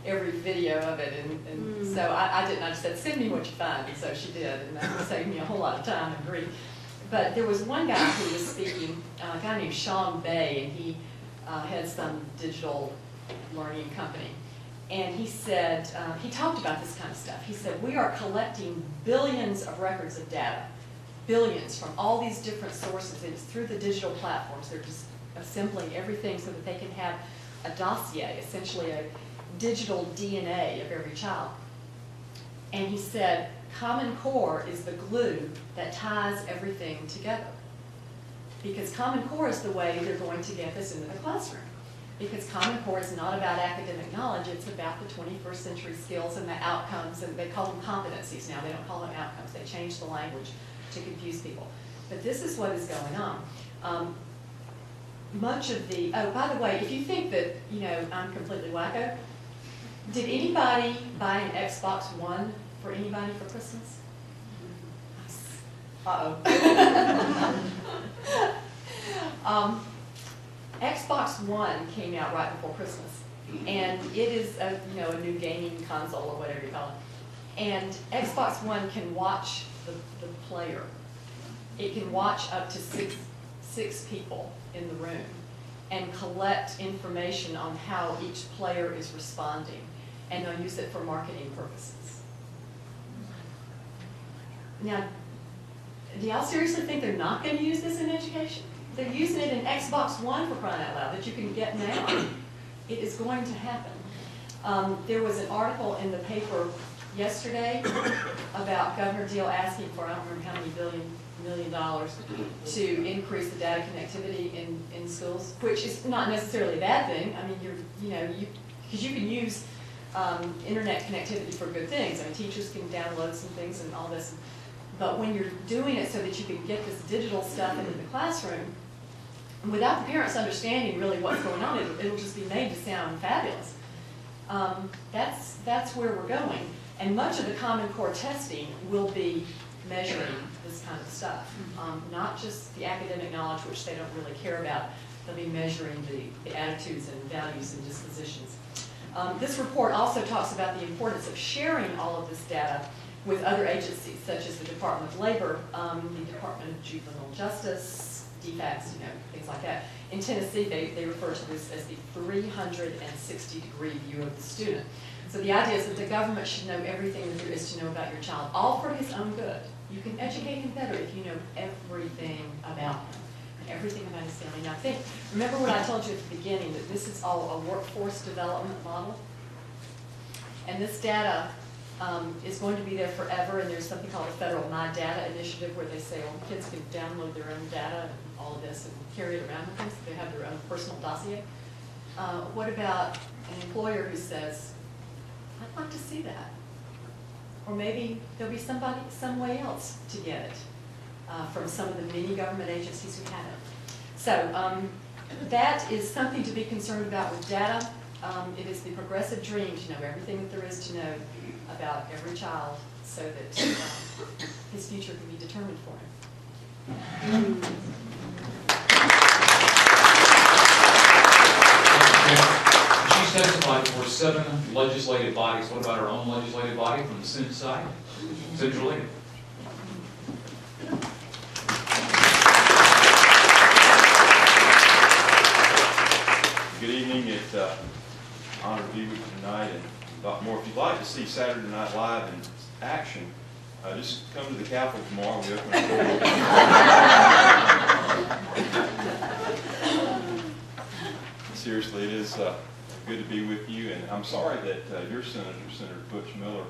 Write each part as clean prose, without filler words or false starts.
every video of it, and so I didn't. I just said, send me what you find, and so she did, and that saved me a whole lot of time and grief. But there was one guy who was speaking, a guy named Sean Bay, and he had some digital learning company. And he said, he talked about this kind of stuff. He said, we are collecting billions of records of data, billions from all these different sources. It's through the digital platforms. They're just assembling everything so that they can have a dossier, essentially a digital DNA of every child. And he said, Common Core is the glue that ties everything together. Because Common Core is the way they're going to get this into the classroom. Because Common Core is not about academic knowledge, it's about the 21st century skills and the outcomes, and they call them competencies now, they don't call them outcomes, they changed the language to confuse people. But this is what is going on. Much of the, oh, by the way, if you think that, you know, I'm completely wacko, did anybody buy an Xbox One for anybody for Christmas? Uh-oh. Xbox One came out right before Christmas, and it is a, you know, a new gaming console or whatever you call it. And Xbox One can watch the player. It can watch up to six people in the room and collect information on how each player is responding, and they'll use it for marketing purposes. Now, do y'all seriously think they're not going to use this in education? They're using it in Xbox One, for crying out loud, that you can get now. It is going to happen. There was an article in the paper yesterday about Governor Deal asking for, I don't remember how many million dollars to increase the data connectivity in schools, which is not necessarily a bad thing. I mean, because you can use internet connectivity for good things. I mean, teachers can download some things and all this. But when you're doing it so that you can get this digital stuff into the classroom, without the parents understanding really what's going on, it'll just be made to sound fabulous. That's where we're going. And much of the Common Core testing will be measuring this kind of stuff. Not just the academic knowledge, which they don't really care about. They'll be measuring the attitudes and values and dispositions. This report also talks about the importance of sharing all of this data with other agencies, such as the Department of Labor, the Department of Juvenile Justice, DFACS, you know, things like that. In Tennessee, they refer to this as the 360-degree view of the student. So the idea is that the government should know everything that there is to know about your child, all for his own good. You can educate him better if you know everything about him, everything about his family. Now remember what I told you at the beginning, that this is all a workforce development model? And this data is going to be there forever, and there's something called a federal My Data initiative where they say, well, kids can download their own data and all of this and carry it around with them, so they have their own personal dossier. What about an employer who says, I'd like to see that? Or maybe there'll be some way else to get it from some of the many government agencies who have it. So that is something to be concerned about with data. It is the progressive dream to know everything that there is to know about every child so that his future can be determined for him. She's testified for 7 legislative bodies. What about our own legislative body from the Senate side? Central Ligon. Good evening. It's an honor to be with you tonight. And more, if you'd like to see Saturday Night Live in action, just come to the Capitol tomorrow. We open Seriously, it is good to be with you, and I'm sorry that your senator, Senator Butch Miller,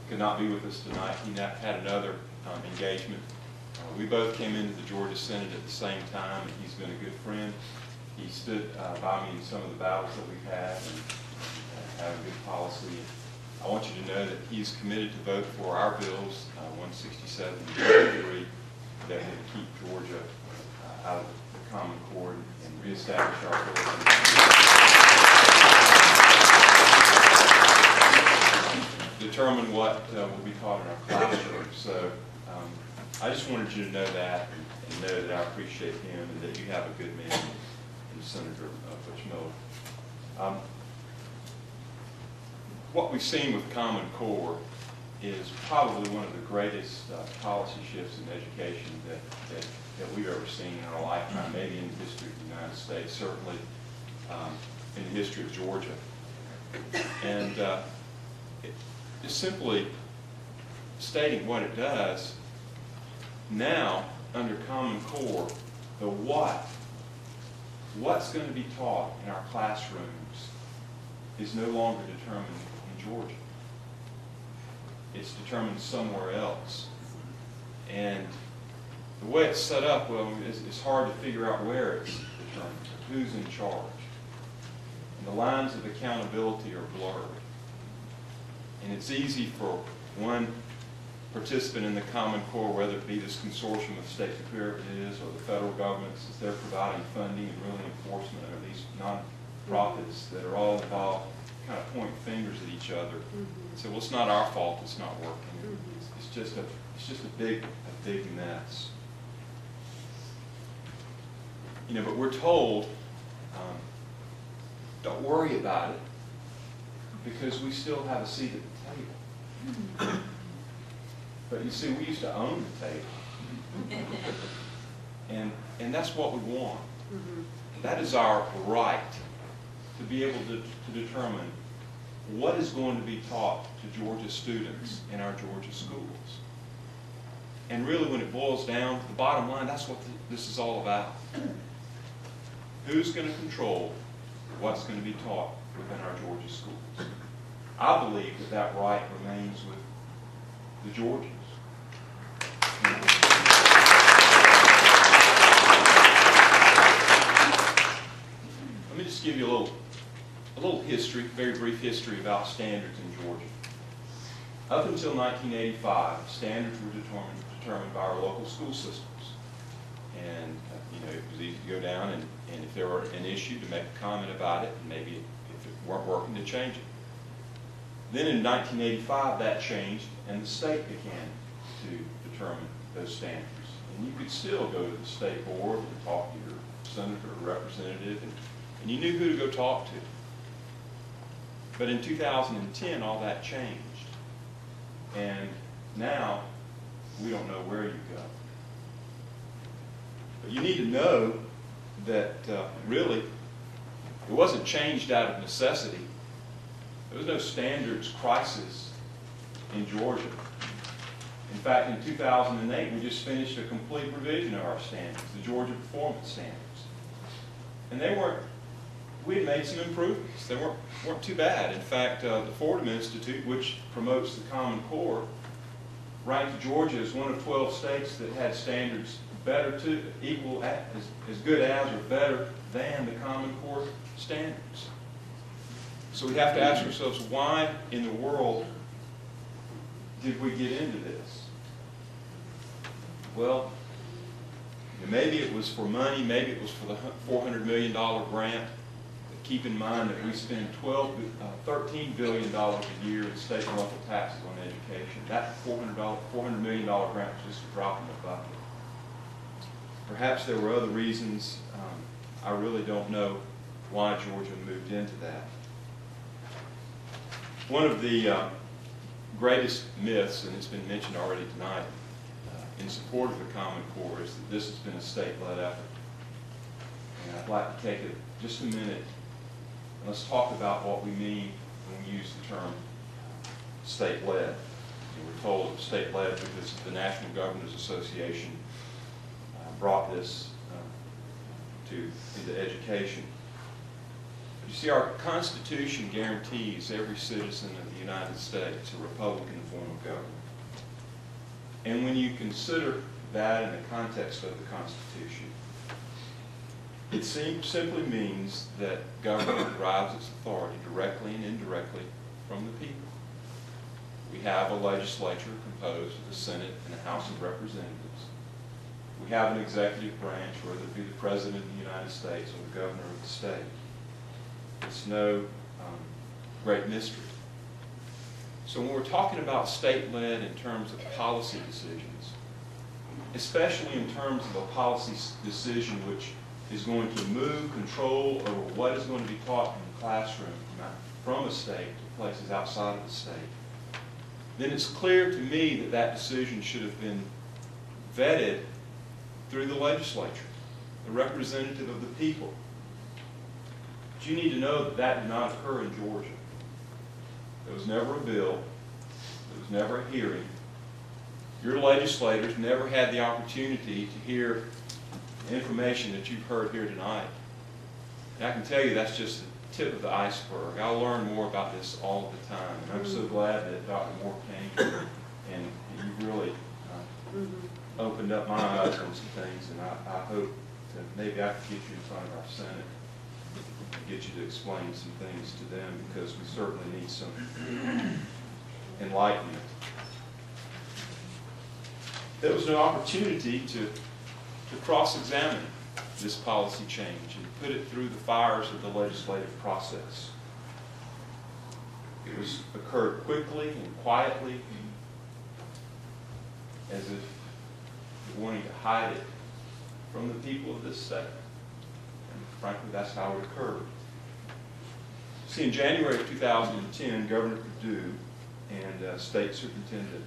could not be with us tonight. He had another engagement. We both came into the Georgia Senate at the same time, and he's been a good friend. He stood by me in some of the battles that we've had and have a good policy. I want you to know that he's committed to vote for our bills, 167 and 163, that would keep Georgia out of the Common Core and reestablish our ability to determine what will be taught in our classroom. So I just wanted you to know that and know that I appreciate him and that you have a good man in Senator Butch Miller. what we've seen with Common Core is probably one of the greatest policy shifts in education that we've ever seen in our lifetime, maybe in the history of the United States, certainly in the history of Georgia. And it's simply stating what it does. Now, under Common Core, the what's going to be taught in our classrooms is no longer determined in Georgia. It's determined somewhere else. And the way it's set up, well, it's hard to figure out where it's determined, who's in charge. And the lines of accountability are blurred. And it's easy for one participant in the Common Core, whether it be this consortium of states, whoever it is, or the federal government, since they're providing funding and really enforcement, or these non-profits that are all involved, kind of point fingers at each other and say, well, it's not our fault, it's not working. It's just a big mess. You know, but we're told, don't worry about it, because we still have a seat at the table. But you see, we used to own the table. And that's what we want. That is our right, to be able to determine what is going to be taught to Georgia students in our Georgia schools. And really, when it boils down to the bottom line, that's what this is all about. Who's going to control what's going to be taught within our Georgia schools? I believe that right remains with the Georgians. Let me just give you a little history, very brief history about standards in Georgia. Up until 1985, standards were determined by our local school systems. And you know, it was easy to go down and if there were an issue, to make a comment about it, and maybe if it weren't working, to change it. Then in 1985, that changed, and the state began to determine those standards. And you could still go to the state board and talk to your senator or representative, and you knew who to go talk to. But in 2010, all that changed. And now, we don't know where you go. But you need to know that really, it wasn't changed out of necessity. There was no standards crisis in Georgia. In fact, in 2008, we just finished a complete revision of our standards, the Georgia Performance Standards. And we had made some improvements. They weren't too bad. In fact, the Fordham Institute, which promotes the Common Core, ranked Georgia as one of 12 states that had standards equal, as good as, or better than the Common Core standards. So we have to ask ourselves, why in the world did we get into this? Well, maybe it was for money, maybe it was for the $400 million grant. But keep in mind that we spend $13 billion a year in state and local taxes on education. That $400 million grant was just a drop in the bucket. Perhaps there were other reasons. I really don't know why Georgia moved into that. One of the greatest myths, and it's been mentioned already tonight, in support of the Common Core, is that this has been a state-led effort. And I'd like to take just a minute and let's talk about what we mean when we use the term state-led. We're told it's state-led because the National Governors Association brought this into education. But you see, our Constitution guarantees every citizen of the United States a Republican form of government. And when you consider that in the context of the Constitution, it simply means that government derives its authority directly and indirectly from the people. We have a legislature composed of the Senate and the House of Representatives. We have an executive branch, whether it be the President of the United States or the Governor of the state. It's no great mystery. So when we're talking about state-led in terms of policy decisions, especially in terms of a policy decision which is going to move control over what is going to be taught in the classroom from a state to places outside of the state, then it's clear to me that that decision should have been vetted through the legislature, the representative of the people. But you need to know that that did not occur in Georgia. There was never a bill. There was never a hearing. Your legislators never had the opportunity to hear the information that you've heard here tonight. And I can tell you that's just the tip of the iceberg. I'll learn more about this all the time. And I'm so glad that Dr. Moore came and you really opened up my eyes on some things. And I hope that maybe I can get you in front of our Senate and get you to explain some things to them, because we certainly need some enlightenment. There was no opportunity to cross-examine this policy change and put it through the fires of the legislative process. It was occurred quickly and quietly, as if you're wanting to hide it from the people of this state. And frankly, that's how it occurred. See, in January of 2010, Governor Perdue and State Superintendent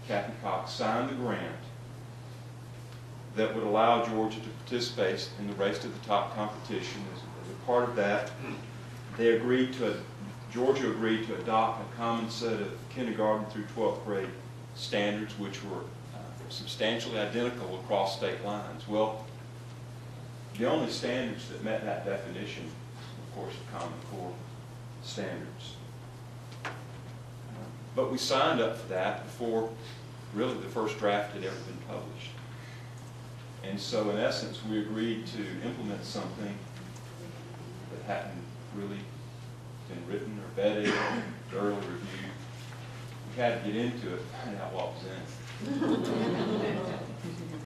Kathy Cox signed the grant that would allow Georgia to participate in the Race to the Top competition. As a part of that, Georgia agreed to adopt a common set of kindergarten through 12th grade standards, which were substantially identical across state lines. Well, the only standards that met that definition, of course, the Common Core standards. But we signed up for that before really the first draft had ever been published. And so in essence, we agreed to implement something that hadn't really been written or vetted or thoroughly reviewed. We had to get into it, find out what was in it.